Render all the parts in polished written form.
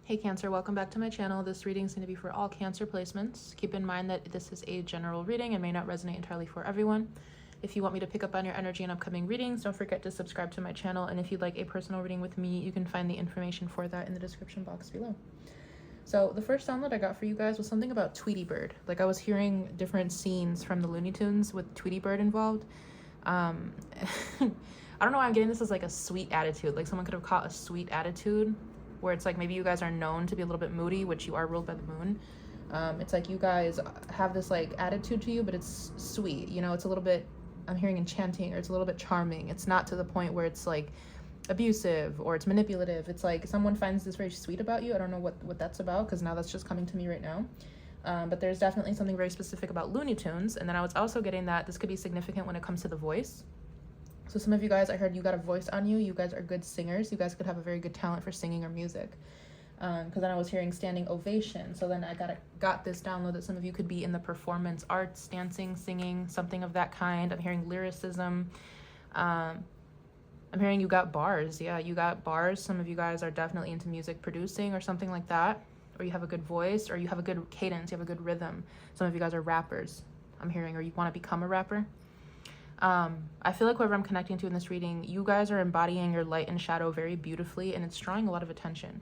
Hey Cancer, welcome back to my channel. This reading is going to be for all Cancer placements. Keep in mind that this is a general reading and may not resonate entirely for everyone. If you want me to pick up on your energy in upcoming readings, don't forget to subscribe to my channel. And if you'd like a personal reading with me, you can find the information for that in the description box below. So the first download I got for you guys was something about Tweety Bird. Like I was hearing different scenes from the Looney Tunes with Tweety Bird involved. I don't know why I'm getting this as like a sweet attitude. Like someone could have caught a sweet attitude, where it's like maybe you guys are known to be a little bit moody, which you are ruled by the moon. It's like you guys have this like attitude to you, but it's sweet, you know, it's a little bit, I'm hearing enchanting, or it's a little bit charming. It's not to the point where it's like abusive or it's manipulative. It's like someone finds this very sweet about you. I don't know what that's about, because now that's just coming to me right now. But there's definitely something very specific about Looney Tunes. And then I was also getting that this could be significant when it comes to the voice. So some of you guys, I heard you got a voice on you. You guys are good singers. You guys could have a very good talent for singing or music. Because then I was hearing standing ovation. So then I got this download that some of you could be in the performance arts, dancing, singing, something of that kind. I'm hearing lyricism. I'm hearing you got bars. Yeah, you got bars. Some of you guys are definitely into music producing or something like that. Or you have a good voice, or you have a good cadence, you have a good rhythm. Some of you guys are rappers, I'm hearing, or you want to become a rapper. I feel like whoever I'm connecting to in this reading, you guys are embodying your light and shadow very beautifully, and it's drawing a lot of attention.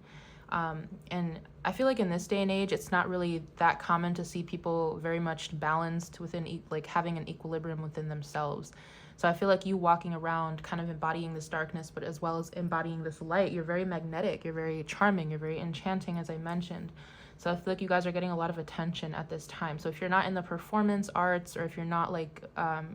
And I feel like in this day and age, it's not really that common to see people very much balanced within, like having an equilibrium within themselves. So I feel like you walking around kind of embodying this darkness, but as well as embodying this light, you're very magnetic, you're very charming, you're very enchanting, as I mentioned. So I feel like you guys are getting a lot of attention at this time. So if you're not in the performance arts, or if you're not like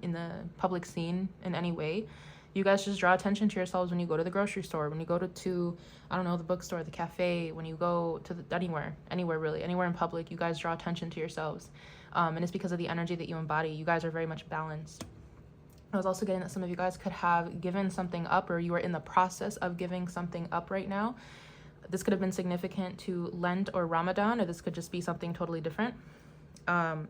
in the public scene in any way, you guys just draw attention to yourselves when you go to the grocery store, when you go to I don't know, the bookstore, the cafe, when you go to anywhere really, anywhere in public, you guys draw attention to yourselves. And it's because of the energy that you embody. You guys are very much balanced. I was also getting that some of you guys could have given something up, or you are in the process of giving something up right now. This could have been significant to Lent or Ramadan, or this could just be something totally different. And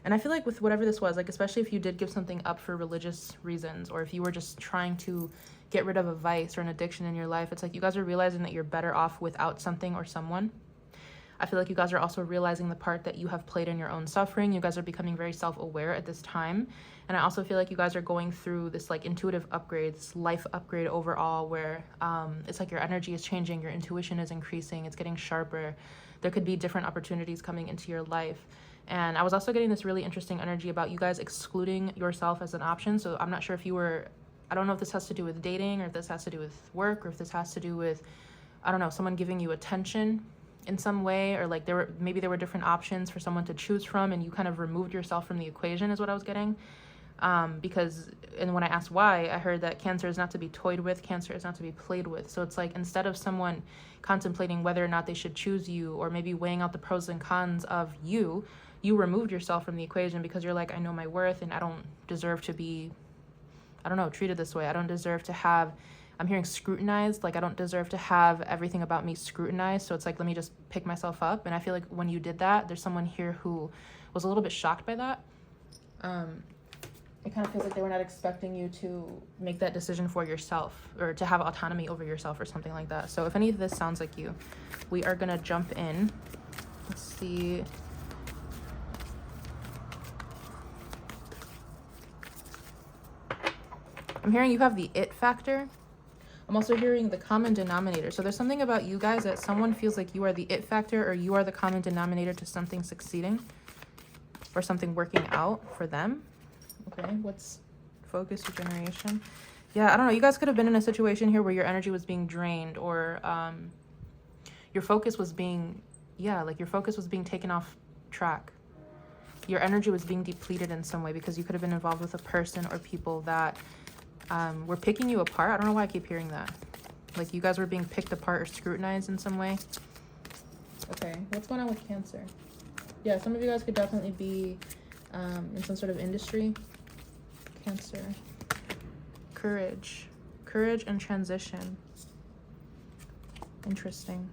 I feel like with whatever this was, like especially if you did give something up for religious reasons, or if you were just trying to get rid of a vice or an addiction in your life, it's like you guys are realizing that you're better off without something or someone. I feel like you guys are also realizing the part that you have played in your own suffering. You guys are becoming very self-aware at this time. And I also feel like you guys are going through this like intuitive upgrade, this life upgrade overall, where it's like your energy is changing, your intuition is increasing, it's getting sharper. There could be different opportunities coming into your life. And I was also getting this really interesting energy about you guys excluding yourself as an option. So I'm not sure if you were, I don't know if this has to do with dating, or if this has to do with work, or if this has to do with, I don't know, someone giving you attention in some way, or like maybe there were different options for someone to choose from, and you kind of removed yourself from the equation is what I was getting. Because, and when I asked why, I heard that Cancer is not to be toyed with, Cancer is not to be played with. So it's like, instead of someone contemplating whether or not they should choose you, or maybe weighing out the pros and cons of you removed yourself from the equation, because you're like, I know my worth, and I don't deserve to be, I don't know, treated this way. I don't deserve to have, I'm hearing scrutinized, like I don't deserve to have everything about me scrutinized. So it's like, let me just pick myself up. And I feel like when you did that, there's someone here who was a little bit shocked by that. It kind of feels like they were not expecting you to make that decision for yourself, or to have autonomy over yourself, or something like that. So if any of this sounds like you, we are gonna jump in. Let's see. I'm hearing you have the it factor. I'm also hearing the common denominator. So there's something about you guys that someone feels like you are the it factor, or you are the common denominator to something succeeding, or something working out for them. Okay, what's focus, regeneration? Yeah, I don't know. You guys could have been in a situation here where your energy was being drained, or your focus was being, like your focus was being taken off track. Your energy was being depleted in some way, because you could have been involved with a person or people that were picking you apart. I don't know why I keep hearing that. Like you guys were being picked apart or scrutinized in some way. Okay, what's going on with Cancer? Yeah, some of you guys could definitely be in some sort of industry. Cancer. Courage. Courage and transition. Interesting.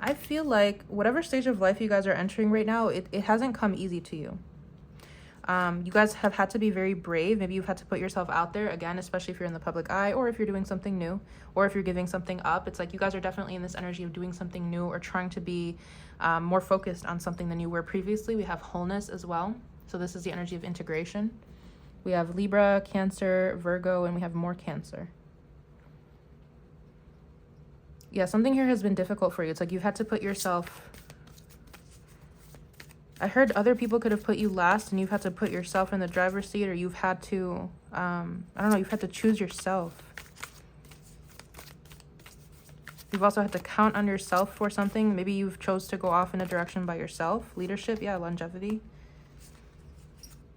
I feel like whatever stage of life you guys are entering right now, it hasn't come easy to you. You guys have had to be very brave. Maybe you've had to put yourself out there again, especially if you're in the public eye, or if you're doing something new, or if you're giving something up. It's like you guys are definitely in this energy of doing something new or trying to be more focused on something than you were previously. We have wholeness as well. So this is the energy of integration. We have Libra, Cancer, Virgo, and we have more Cancer. Yeah, something here has been difficult for you. It's like you've had to put yourself... I heard other people could have put you last and you've had to put yourself in the driver's seat, or you've had to, I don't know, you've had to choose yourself. You've also had to count on yourself for something. Maybe you've chose to go off in a direction by yourself. Leadership, yeah, longevity.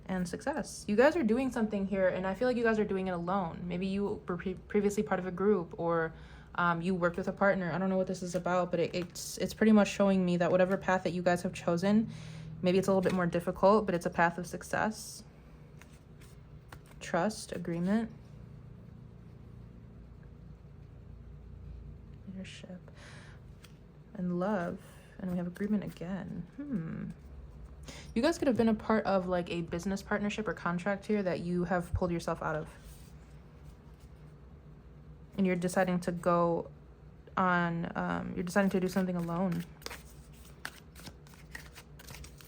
And success. You guys are doing something here, and I feel like you guys are doing it alone. Maybe you were previously part of a group, or you worked with a partner. I don't know what this is about, but it's pretty much showing me that whatever path that you guys have chosen, maybe it's a little bit more difficult, but it's a path of success. Trust, agreement. Leadership. And love. And we have agreement again. You guys could have been a part of like a business partnership or contract here that you have pulled yourself out of. And you're deciding to go on, you're deciding to do something alone.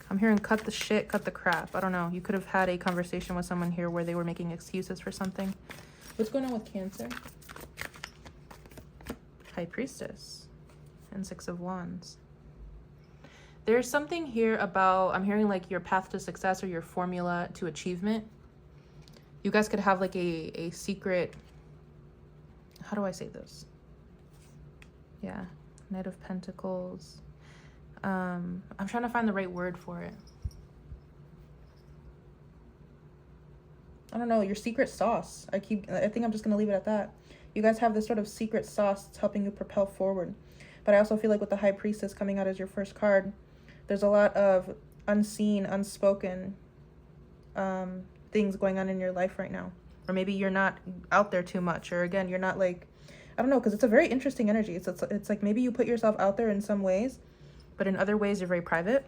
I'm hearing cut the shit, cut the crap. I don't know. You could have had a conversation with someone here where they were making excuses for something. What's going on with Cancer? High Priestess and Six of Wands. There's something here about, I'm hearing like your path to success or your formula to achievement. You guys could have like a secret, how do I say this? Yeah, Knight of Pentacles. I'm trying to find the right word for it. I don't know, your secret sauce. I think I'm just gonna leave it at that. You guys have this sort of secret sauce that's helping you propel forward. But I also feel like with the High Priestess coming out as your first card, there's a lot of unseen, unspoken things going on in your life right now. Or maybe you're not out there too much, or again, you're not like, I don't know, because it's a very interesting energy. It's like maybe you put yourself out there in some ways, but in other ways you're very private,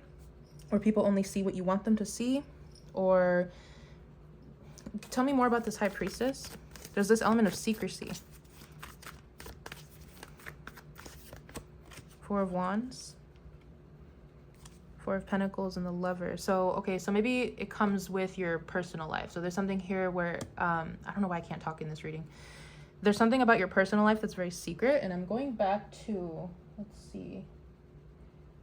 or people only see what you want them to see. Or tell me more about this High Priestess. There's this element of secrecy. Four of Wands, Four of Pentacles, and the Lover. So, okay, so maybe it comes with your personal life. So there's something here where, I don't know why I can't talk in this reading. There's something about your personal life that's very secret, and I'm going back to, let's see.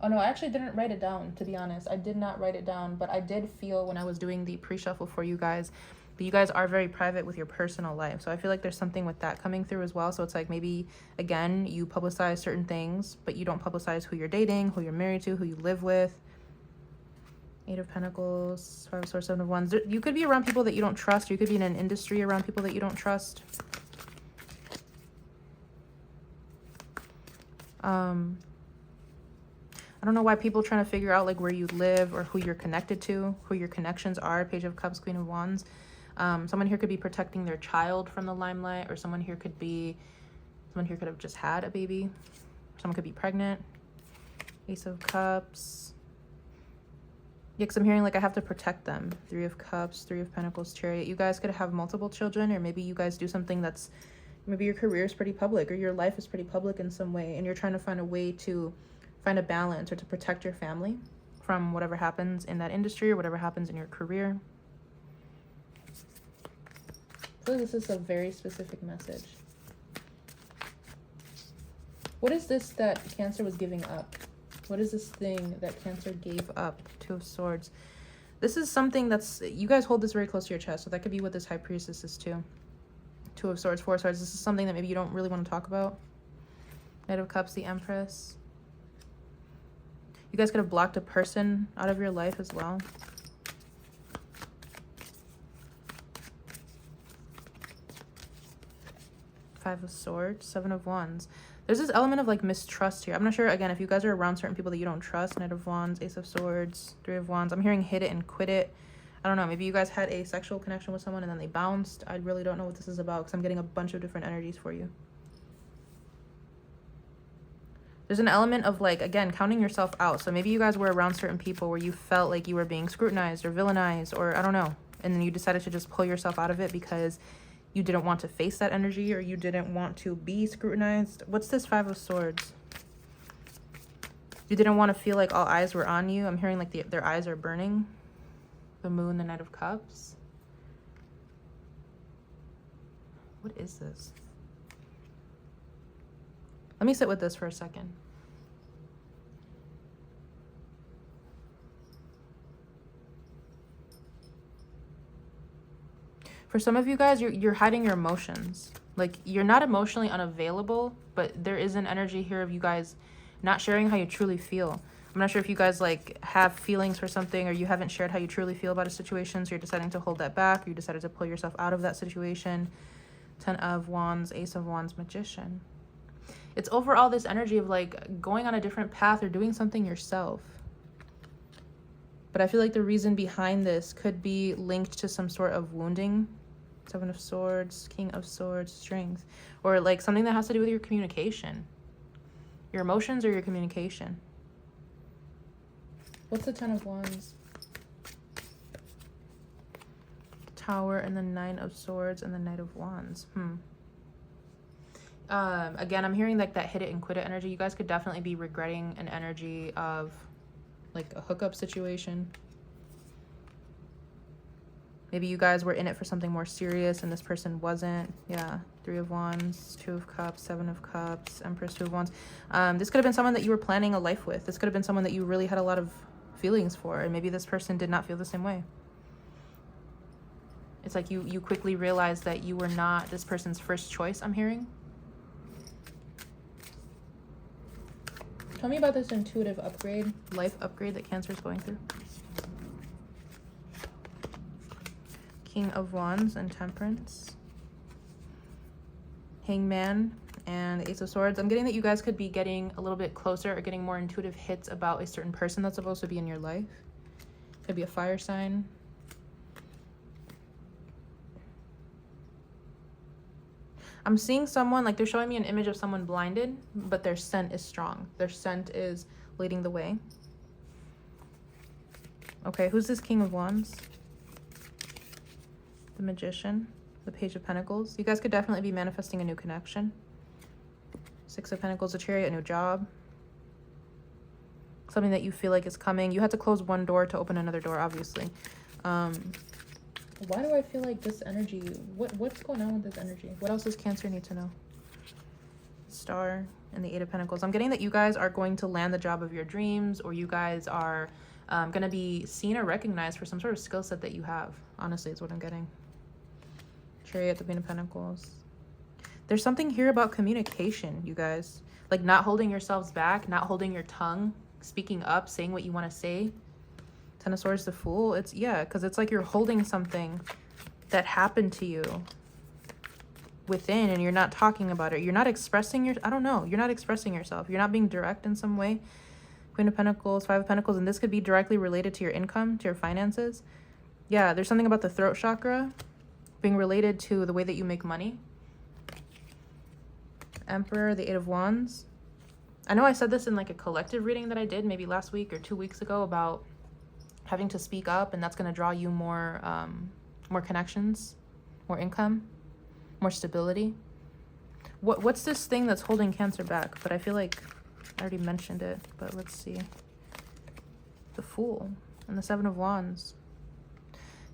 Oh no, I actually didn't write it down, to be honest. I did not write it down, but I did feel when I was doing the pre-shuffle for you guys that you guys are very private with your personal life. So I feel like there's something with that coming through as well. So it's like maybe, again, you publicize certain things, but you don't publicize who you're dating, who you're married to, who you live with. Eight of Pentacles, Five of Swords, Seven of Wands. You could be around people that you don't trust. You could be in an industry around people that you don't trust. I don't know why people are trying to figure out like where you live or who you're connected to, who your connections are. Page of Cups, Queen of Wands. Someone here could be protecting their child from the limelight, or someone here could have just had a baby. Someone could be pregnant. Ace of Cups. Yeah, because I'm hearing like I have to protect them. Three of Cups, Three of Pentacles, Chariot. You guys could have multiple children, or maybe you guys do something that's, maybe your career is pretty public, or your life is pretty public in some way, and you're trying to find a way to find a balance or to protect your family from whatever happens in that industry or whatever happens in your career. I feel like this is a very specific message. What is this that Cancer was giving up? What is this thing that Cancer gave up? Two of Swords. This is something that's, you guys hold this very close to your chest, so that could be what this High Priestess is too. Two of Swords, Four of Swords. This is something that maybe you don't really want to talk about. Knight of Cups, the Empress. You guys could have blocked a person out of your life as well. Five of Swords, Seven of Wands. There's this element of like mistrust here. I'm not sure, again, if you guys are around certain people that you don't trust. Knight of Wands, Ace of Swords, Three of Wands. I'm hearing hit it and quit it. I don't know, maybe you guys had a sexual connection with someone and then they bounced. I really don't know what this is about because I'm getting a bunch of different energies for you. There's an element of like, again, counting yourself out. So maybe you guys were around certain people where you felt like you were being scrutinized or villainized, or I don't know. And then you decided to just pull yourself out of it because you didn't want to face that energy, or you didn't want to be scrutinized. What's this Five of Swords? You didn't want to feel like all eyes were on you. I'm hearing like their eyes are burning. The Moon, the Knight of Cups. What is this? Let me sit with this for a second. For some of you guys, you're hiding your emotions. Like, you're not emotionally unavailable, but there is an energy here of you guys not sharing how you truly feel. I'm not sure if you guys like have feelings for something, or you haven't shared how you truly feel about a situation, so you're deciding to hold that back, or you decided to pull yourself out of that situation. 10 of Wands, Ace of Wands, Magician. It's overall this energy of like going on a different path or doing something yourself. But I feel like the reason behind this could be linked to some sort of wounding. 7 of Swords, King of Swords, Strength. Or like something that has to do with your communication. Your emotions or your communication. What's the 10 of Wands? Tower and the 9 of Swords and the Knight of Wands. Again, I'm hearing like that hit it and quit it energy. You guys could definitely be regretting an energy of like a hookup situation. Maybe you guys were in it for something more serious and this person wasn't. Yeah, 3 of Wands, 2 of Cups, 7 of Cups, Empress, 2 of Wands. This could have been someone that you were planning a life with. This could have been someone that you really had a lot of feelings for, and maybe this person did not feel the same way. It's like you quickly realized that you were not this person's first choice, I'm hearing. Tell me about this intuitive upgrade, life upgrade that Cancer is going through. King of Wands and Temperance. Hangman and Ace of Swords. I'm getting that you guys could be getting a little bit closer or getting more intuitive hits about a certain person that's supposed to be in your life. Could be a fire sign. I'm seeing someone, like they're showing me an image of someone blinded, but their scent is strong. Their scent is leading the way. Okay, who's this King of Wands? The Magician, the Page of Pentacles. You guys could definitely be manifesting a new connection. 6 of Pentacles, a Chariot, a new job. Something that you feel like is coming. You had to close one door to open another door, obviously. Why do I feel like this energy, what's going on with this energy? What else does Cancer need to know? Star and the 8 of Pentacles. I'm getting that you guys are going to land the job of your dreams, or you guys are going to be seen or recognized for some sort of skill set that you have. Honestly, is what I'm getting. Chariot, the Queen of Pentacles. There's something here about communication, you guys. Like not holding yourselves back, not holding your tongue, speaking up, saying what you want to say. 10 of Swords, the Fool. It's, yeah, because it's like you're holding something that happened to you within, and you're not talking about it. You're not expressing your, I don't know, you're not expressing yourself. You're not being direct in some way. Queen of Pentacles, 5 of Pentacles, and this could be directly related to your income, to your finances. Yeah, there's something about the throat chakra being related to the way that you make money. Emperor, the 8 of Wands. I know I said this in like a collective reading that I did maybe last week or 2 weeks ago about having to speak up, and that's going to draw you more more connections, more income, more stability. What's this thing that's holding Cancer back? But I feel like I already mentioned it, but let's see. The Fool and the 7 of Wands.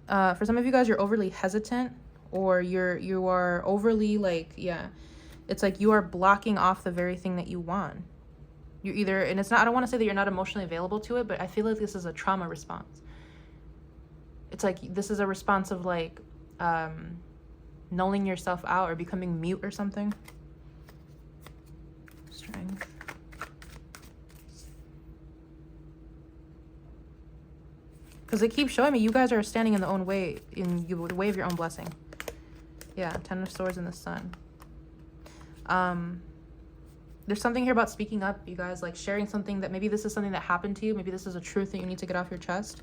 For some of you guys, you're overly hesitant, or you are overly like, yeah, it's like you are blocking off the very thing that you want. You're either, and it's not, I don't want to say that you're not emotionally available to it, but I feel like this is a trauma response. It's like this is a response of like nulling yourself out or becoming mute or something. Strength. Because it keeps showing me you guys are standing in the own way, in the way of your own blessing. Yeah, 10 of Swords and the Sun. There's something here about speaking up, you guys, like sharing something that maybe this is something that happened to you. Maybe this is a truth that you need to get off your chest.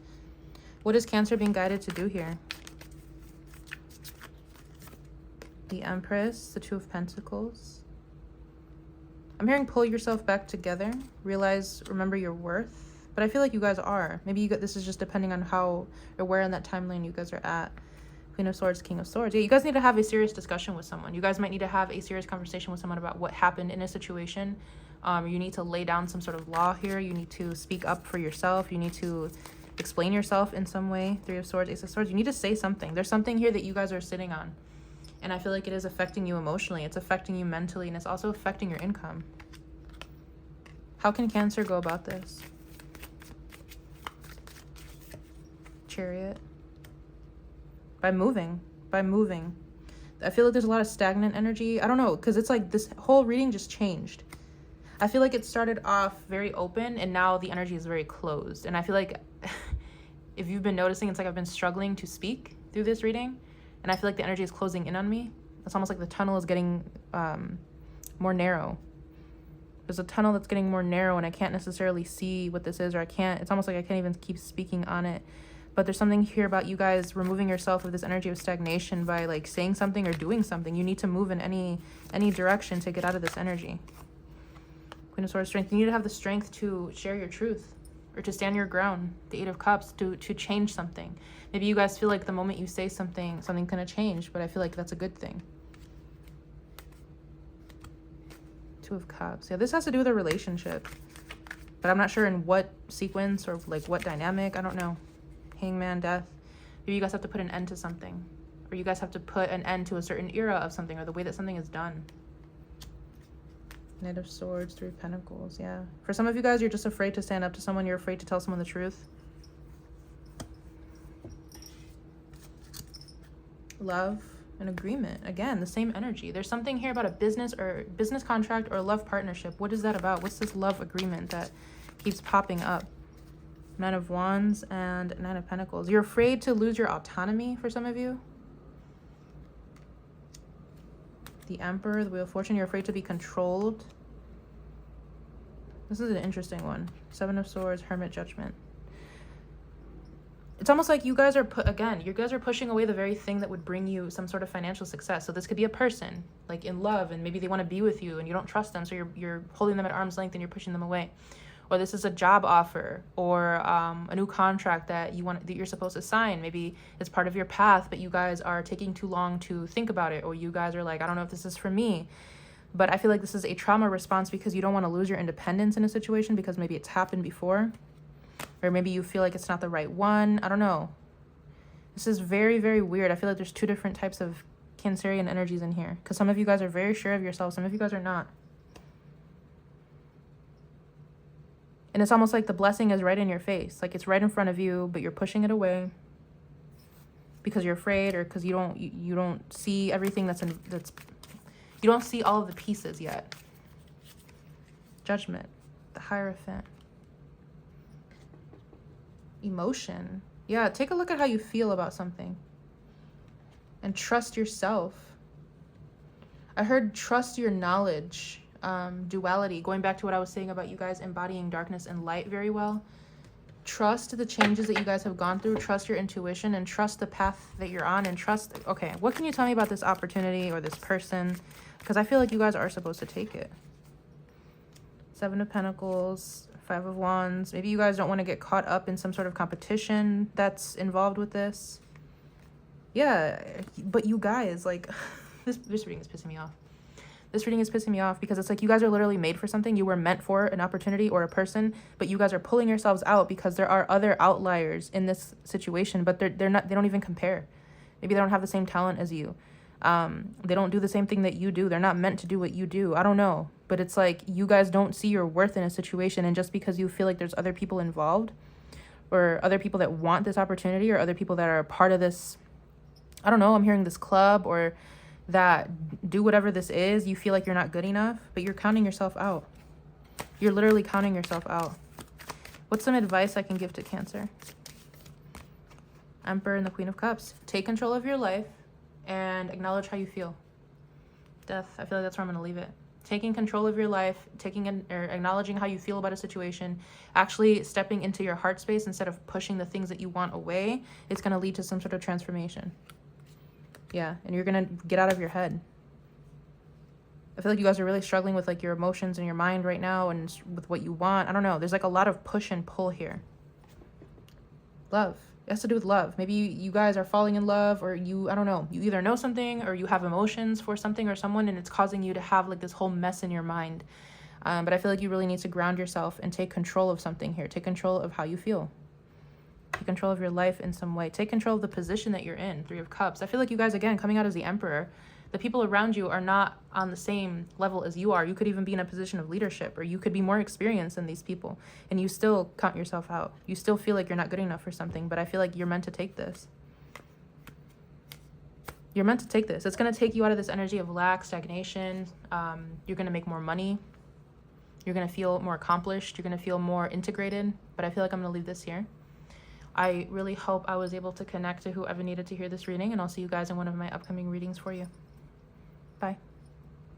What is Cancer being guided to do here? The Empress, the 2 of Pentacles. I'm hearing pull yourself back together. Realize, remember your worth. But I feel like you guys are. Maybe you got, this is just depending on how or where in that timeline you guys are at. Queen of Swords, King of Swords. Yeah, you guys need to have a serious discussion with someone. You guys might need to have a serious conversation with someone about what happened in a situation. You need to lay down some sort of law here. You need to speak up for yourself. You need to explain yourself in some way. Three of Swords, Ace of Swords. You need to say something. There's something here that you guys are sitting on. And I feel like it is affecting you emotionally. It's affecting you mentally. And it's also affecting your income. How can Cancer go about this? Chariot. By moving. By moving. I feel like there's a lot of stagnant energy. I don't know, because it's like this whole reading just changed. I feel like it started off very open and now the energy is very closed. And I feel like if you've been noticing, it's like I've been struggling to speak through this reading. And I feel like the energy is closing in on me. It's almost like the tunnel is getting more narrow. There's a tunnel that's getting more narrow and I can't necessarily see what this is, or it's almost like I can't even keep speaking on it. But there's something here about you guys removing yourself of this energy of stagnation by like saying something or doing something. You need to move in any direction to get out of this energy. Queen of Swords, strength. You need to have the strength to share your truth or to stand your ground. The Eight of Cups, to change something. Maybe you guys feel like the moment you say something, something's gonna change, but I feel like that's a good thing. Two of Cups. Yeah, this has to do with a relationship, but I'm not sure in what sequence or like what dynamic. I don't know. Hangman, Death. Maybe you guys have to put an end to something, or you guys have to put an end to a certain era of something or the way that something is done. Knight of Swords, Three of Pentacles. Yeah, for some of you guys, you're just afraid to stand up to someone. You're afraid to tell someone the truth. Love and agreement. Again, the same energy. There's something here about a business contract or a love partnership. What is that about? What's this love agreement that keeps popping up? Nine of Wands and Nine of Pentacles. You're afraid to lose your autonomy for some of you. The Emperor, the Wheel of Fortune. You're afraid to be controlled. This is an interesting one. Seven of Swords, Hermit, Judgment. It's almost like you guys are, you guys are pushing away the very thing that would bring you some sort of financial success. So this could be a person, like in love, and maybe they want to be with you and you don't trust them, so you're holding them at arm's length and you're pushing them away. Or this is a job offer or a new contract that you're supposed to sign. Maybe it's part of your path, but you guys are taking too long to think about it, or you guys are like, I don't know if this is for me. But I feel like this is a trauma response because you don't want to lose your independence in a situation because maybe it's happened before. Or maybe you feel like it's not the right one. I don't know. This is very, very weird. I feel like there's two different types of Cancerian energies in here. Because some of you guys are very sure of yourself. Some of you guys are not. And it's almost like the blessing is right in your face. Like it's right in front of you, but you're pushing it away. Because you're afraid or because you don't see everything you don't see all of the pieces yet. Judgment. The Hierophant. Emotion. Yeah, take a look at how you feel about something. And trust yourself. I heard trust your knowledge. Duality. Going back to what I was saying about you guys embodying darkness and light very well. Trust the changes that you guys have gone through. Trust your intuition and trust the path that you're on. And trust... Okay, what can you tell me about this opportunity or this person? Because I feel like you guys are supposed to take it. Seven of Pentacles. Five of Wands. Maybe you guys don't want to get caught up in some sort of competition that's involved with this. Yeah, but you guys, like, this reading is pissing me off. This reading is pissing me off because it's like you guys are literally made for something. You were meant for an opportunity or a person, but you guys are pulling yourselves out because there are other outliers in this situation, but they don't even compare. Maybe they don't have the same talent as you. They don't do the same thing that you do. They're not meant to do what you do. I don't know. But it's like you guys don't see your worth in a situation. And just because you feel like there's other people involved or other people that want this opportunity or other people that are a part of this, I don't know, I'm hearing this club or that do whatever this is, you feel like you're not good enough, but you're counting yourself out. You're literally counting yourself out. What's some advice I can give to Cancer? Emperor and the Queen of Cups. Take control of your life and acknowledge how you feel. Death. I feel like that's where I'm going to leave it. Taking control of your life, acknowledging how you feel about a situation, actually stepping into your heart space instead of pushing the things that you want away, it's going to lead to some sort of transformation. Yeah, and you're going to get out of your head. I feel like you guys are really struggling with like your emotions and your mind right now and with what you want. I don't know. There's like a lot of push and pull here. Love. It has to do with love. Maybe you guys are falling in love, or I don't know. You either know something or you have emotions for something or someone, and it's causing you to have like this whole mess in your mind. But I feel like you really need to ground yourself and take control of something here. Take control of how you feel. Take control of your life in some way. Take control of the position that you're in. 3 of Cups. I feel like you guys, again, coming out as the Emperor, the people around you are not on the same level as you are. You could even be in a position of leadership, or you could be more experienced than these people, and you still count yourself out. You still feel like you're not good enough for something, but I feel like you're meant to take this. You're meant to take this. It's going to take you out of this energy of lack, stagnation. You're going to make more money. You're going to feel more accomplished. You're going to feel more integrated, but I feel like I'm going to leave this here. I really hope I was able to connect to whoever needed to hear this reading, and I'll see you guys in one of my upcoming readings for you. Bye.